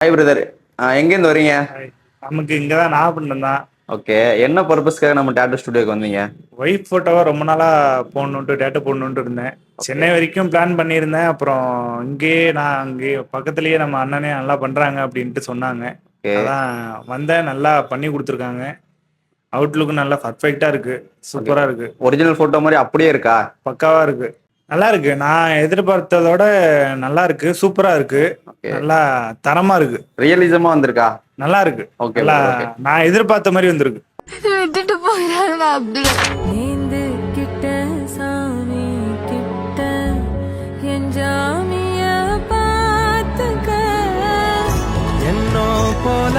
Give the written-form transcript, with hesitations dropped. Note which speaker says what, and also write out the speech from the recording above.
Speaker 1: Hi brother. எங்கேருந்து வரீங்க?
Speaker 2: நமக்கு இங்கே தான் நாகப்பட்டினம் தான்.
Speaker 1: ஓகே, என்ன பர்பஸ்க்காக நம்ம டேட்டூ ஸ்டுடியோக்கு வந்தீங்க?
Speaker 2: ஒய்ஃப் ஃபோட்டோவை ரொம்ப நாளாக போடணுன்ட்டு டேட்டூ போடணுன்ட்டு இருந்தேன். சென்னை வரைக்கும் பிளான் பண்ணியிருந்தேன். அப்புறம் இங்கேயே நான் அங்கேயே பக்கத்துலேயே நம்ம அண்ணனே நல்லா பண்ணுறாங்க அப்படின்ட்டு சொன்னாங்க.
Speaker 1: ஓகே.
Speaker 2: அதான் வந்தேன், நல்லா பண்ணி கொடுத்துருக்காங்க. அவுட்லுக்கும் நல்லா பர்ஃபெக்டாக இருக்குது, சூப்பராக இருக்குது.
Speaker 1: ஒரிஜினல் ஃபோட்டோ மாதிரி அப்படியே இருக்கா?
Speaker 2: பக்காவாக இருக்குது, நல்லா இருக்கு. நான் எதிர்பார்த்ததோட நல்லா இருக்கு, சூப்பராக இருக்கு, நல்லா தரமாக இருக்கு,
Speaker 1: ரியலிசமா வந்திருக்கா?
Speaker 2: நல்லா இருக்கு.
Speaker 1: ஓகே,
Speaker 2: நல்லா
Speaker 1: ஓகே.
Speaker 2: நான் எதிர்பார்த்த மாதிரி வந்திருக்கு.
Speaker 3: விட்டுட்டு போயிடாத அப்துல்.
Speaker 4: நீந்து கிட்ட சாமி கிட்ட என் ஜாமிய பார்த்துக்க என்னோ போல